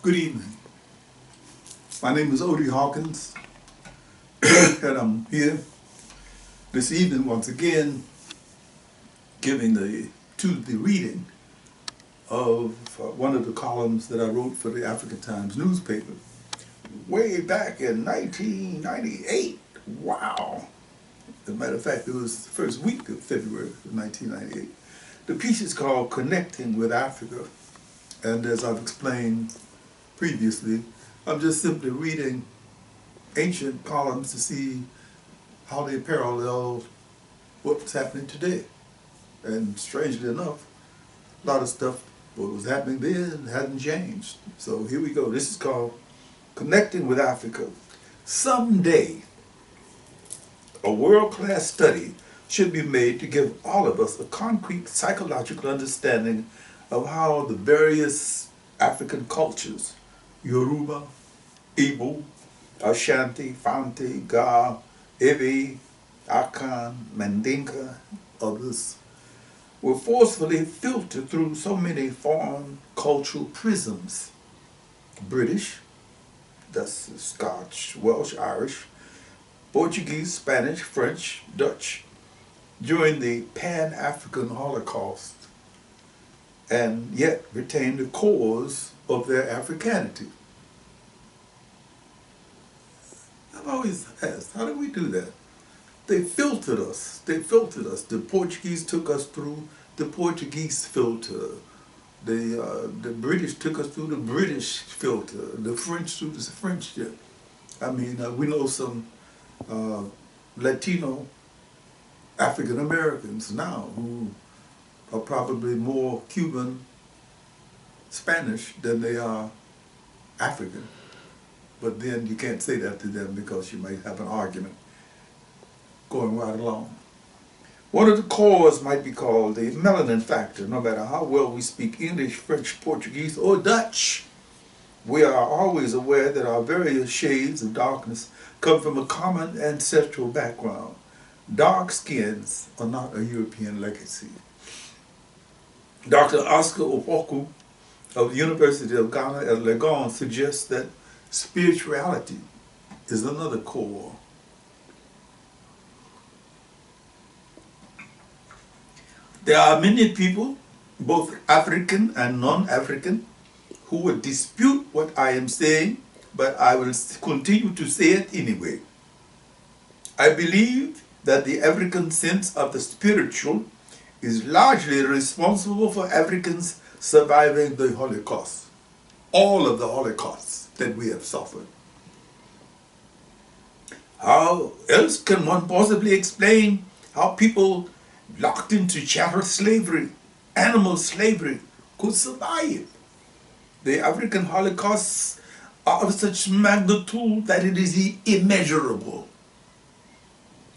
Good evening. My name is Odie Hawkins, and I'm here this evening once again giving the reading of one of the columns that I wrote for the African Times newspaper way back in 1998. Wow. As a matter of fact, it was the first week of February of 1998. The piece is called Connecting with Africa, and as I've explained previously, I'm just simply reading ancient columns to see how they parallel what's happening today. And strangely enough, a lot of stuff, what was happening then hadn't changed. So here we go. This is called Connecting with Africa. Someday, a world-class study should be made to give all of us a concrete psychological understanding of how the various African cultures, Yoruba, Igbo, Ashanti, Fante, Ga, Ewe, Akan, Mandinka, others, were forcefully filtered through so many foreign cultural prisms. British, that's Scotch, Welsh, Irish, Portuguese, Spanish, French, Dutch, during the Pan-African Holocausts, and yet retained the cores of their Afrikanity. I've always asked, how do we do that? They filtered us. They filtered us. The Portuguese took us through the Portuguese filter. The British took us through the British filter. The French through the French. I mean, we know some Latino African Americans now who are probably more Cuban Spanish than they are African. But then you can't say that to them because you might have an argument going right along. One of the cores might be called the melanin factor. No matter how well we speak English, French, Portuguese, or Dutch, we are always aware that our various shades of darkness come from a common ancestral background. Dark skins are not a European legacy. Dr. Oscar Opkaku of the University of Ghana at Legon suggests that spirituality is another core. There are many people, both African and non-African, who would dispute what I am saying, but I will continue to say it anyway. I believe that the African sense of the spiritual is largely responsible for Africans surviving the Holocaust, all of the Holocausts that we have suffered. How else can one possibly explain how people locked into chattel slavery, animal slavery, could survive? The African Holocausts are of such magnitude that it is immeasurable.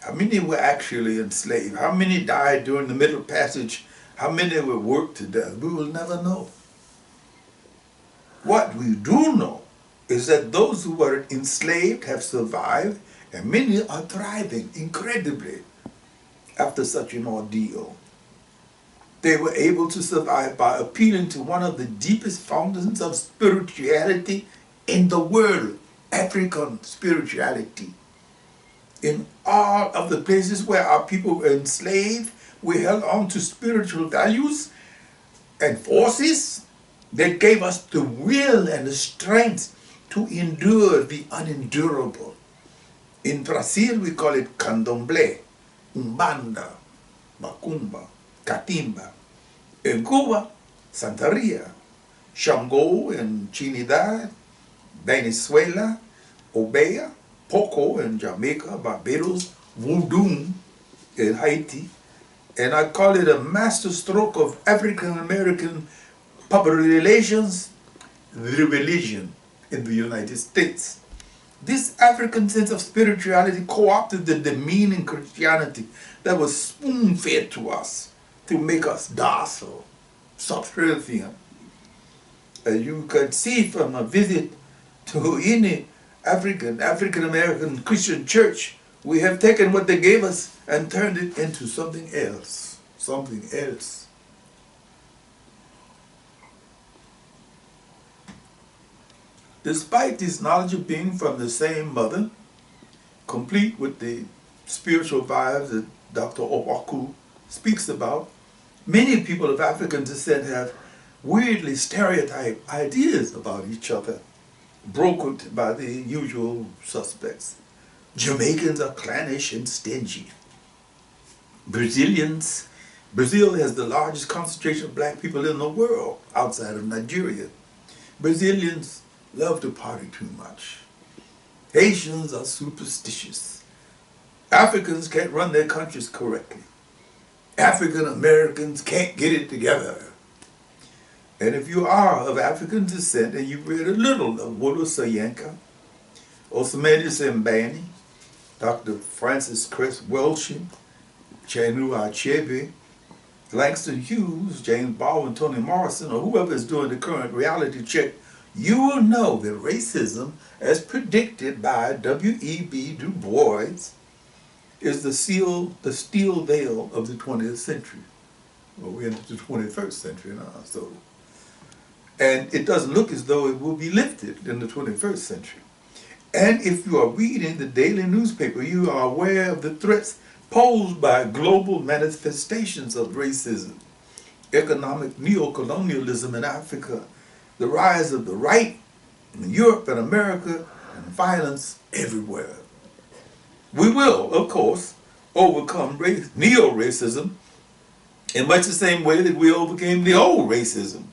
How many were actually enslaved? How many died during the Middle Passage? How many were worked to death? We will never know. What we do know is that those who were enslaved have survived, and many are thriving incredibly after such an ordeal. They were able to survive by appealing to one of the deepest fountains of spirituality in the world, African spirituality. In all of the places where our people were enslaved, we held on to spiritual values and forces that gave us the will and the strength to endure the unendurable. In Brazil, we call it candomblé, umbanda, macumba, catimba. In Cuba, Santeria, Shango in Trinidad, Venezuela, Obeah, Poco in Jamaica, Barbados, Voodoo in Haiti, and I call it a master stroke of African-American public relations, the religion in the United States. This African sense of spirituality co-opted the demeaning Christianity that was spoon-fed to us to make us docile, subservient. As you can see from a visit to any African-American Christian church, we have taken what they gave us and turned it into something else. Something else. Despite this knowledge of being from the same mother, complete with the spiritual vibes that Dr. Opkaku speaks about, many people of African descent have weirdly stereotyped ideas about each other, brokered by the usual suspects. Jamaicans are clannish and stingy. Brazil has the largest concentration of black people in the world outside of Nigeria. Brazilians love to party too much. Haitians are superstitious. Africans can't run their countries correctly. African Americans can't get it together. And if you are of African descent and you've read a little of Wolo Soyinka, Osamani Sembani, Dr. Francis Cress Welshing, Chinua Achebe, Langston Hughes, James Baldwin, Toni Morrison, or whoever is doing the current reality check, you will know that racism, as predicted by W.E.B. Du Bois, is the steel veil of the 20th century. Well, we're into the 21st century now, so. And it doesn't look as though it will be lifted in the 21st century. And if you are reading the daily newspaper, you are aware of the threats posed by global manifestations of racism, economic neocolonialism in Africa, the rise of the right in Europe and America, and violence everywhere. We will, of course, overcome neo-racism in much the same way that we overcame the old racism,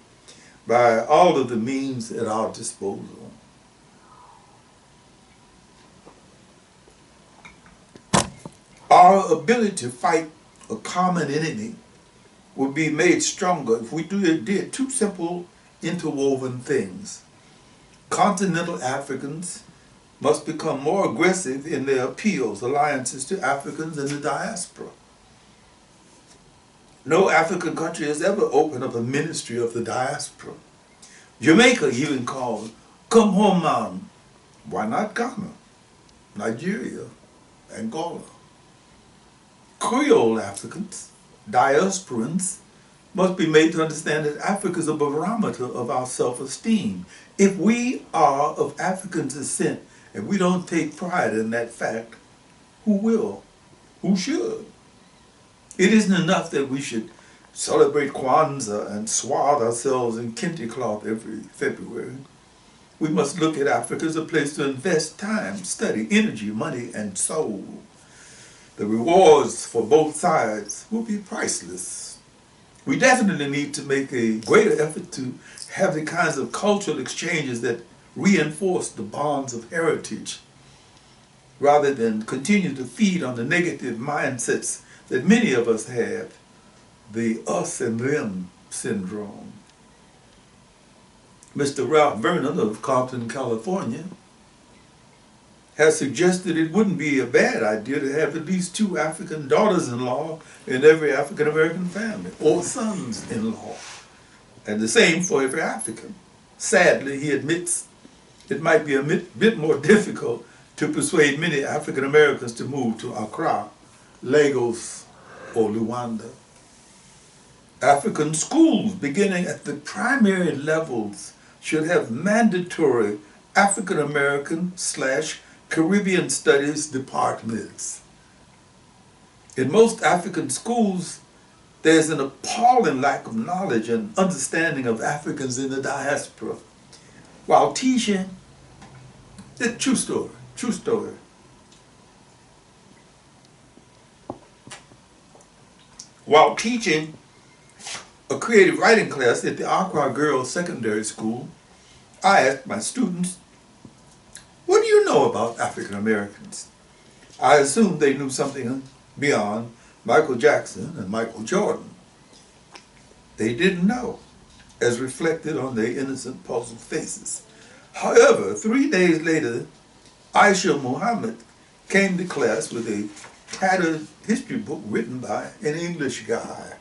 by all of the means at our disposal. Our ability to fight a common enemy would be made stronger if we did two simple interwoven things. Continental Africans must become more aggressive in their appeals, alliances to Africans in the diaspora. No African country has ever opened up a ministry of the diaspora. Jamaica even called, "Come home, man." Why not Ghana, Nigeria, Angola? Creole Africans, diasporans, must be made to understand that Africa is a barometer of our self-esteem. If we are of African descent and we don't take pride in that fact, who will? Who should? It isn't enough that we should celebrate Kwanzaa and swathe ourselves in kente cloth every February. We must look at Africa as a place to invest time, study, energy, money, and soul. The rewards for both sides will be priceless. We definitely need to make a greater effort to have the kinds of cultural exchanges that reinforce the bonds of heritage, rather than continue to feed on the negative mindsets that many of us have, the us and them syndrome. Mr. Ralph Vernon of Compton, California, has suggested it wouldn't be a bad idea to have at least 2 African daughters-in-law in every African-American family, or sons-in-law, and the same for every African. Sadly, he admits it might be a bit more difficult to persuade many African-Americans to move to Accra, Lagos, or Luanda. African schools, beginning at the primary levels, should have mandatory African-American/Caribbean studies departments. In most African schools, there's an appalling lack of knowledge and understanding of Africans in the diaspora. While teaching, it's true story. While teaching a creative writing class at the Accra Girls Secondary School, I asked my students, "What do you know about African Americans?" I assumed they knew something beyond Michael Jackson and Michael Jordan. They didn't know, as reflected on their innocent, puzzled faces. However, 3 days later, Aisha Muhammad came to class with a tattered history book written by an English guy.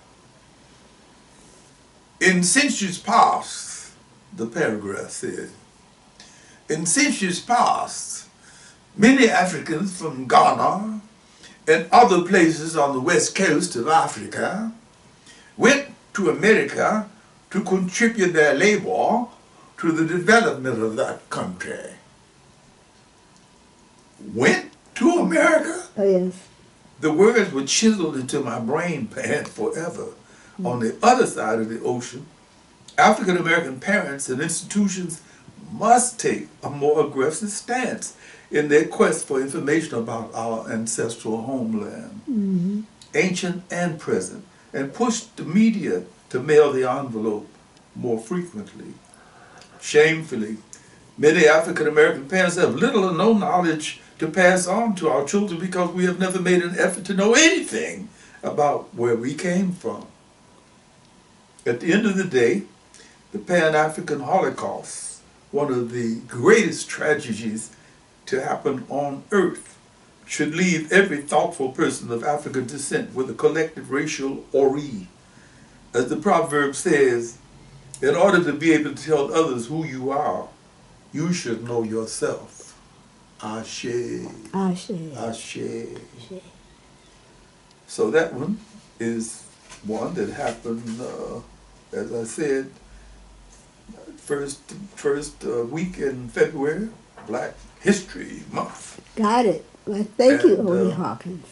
"In centuries past," the paragraph said, "in centuries past, many Africans from Ghana and other places on the west coast of Africa went to America to contribute their labor to the development of that country went to America. Oh, yes. The words were chiseled into my brain pad forever. On the other side of the ocean, African American parents and institutions must take a more aggressive stance in their quest for information about our ancestral homeland, ancient and present, and push the media to mail the envelope more frequently. Shamefully, many African American parents have little or no knowledge to pass on to our children because we have never made an effort to know anything about where we came from. At the end of the day, the Pan-African Holocausts, one of the greatest tragedies to happen on earth, should leave every thoughtful person of African descent with a collective racial ori. As the proverb says, in order to be able to tell others who you are, you should know yourself. Ashe. Ashe. Ashe. Ashe. So that one is one that happened, as I said, first week in February, Black History Month. Got it. Well, thank you, And, Odie Hawkins.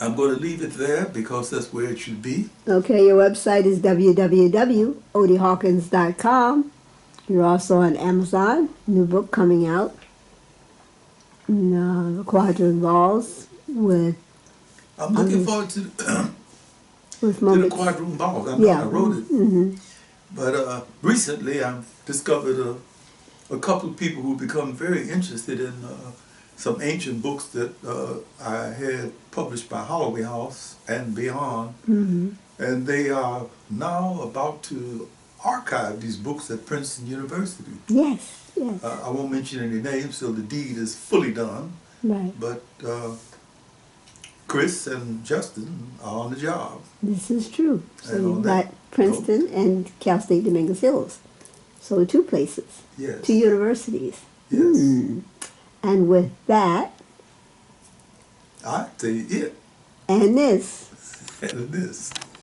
I'm going to leave it there because that's where it should be. Okay, your website is www.odiehawkins.com. You're also on Amazon. New book coming out. The Quadrant Balls with... I'm looking forward to with the moments. Quadroon Balls. I know I wrote it. Mm-hmm. But recently I've discovered a couple of people who become very interested in some ancient books that I had published by Holloway House and beyond. Mm-hmm. And they are now about to archive these books at Princeton University. Yes, yes. I won't mention any names till the deed is fully done. Right. But Chris and Justin are on the job. This is true. So And you've on got that Princeton and Cal State Dominguez Hills. So 2 places. Yes. 2 universities. Yes. And with that, I say it. and this. And this.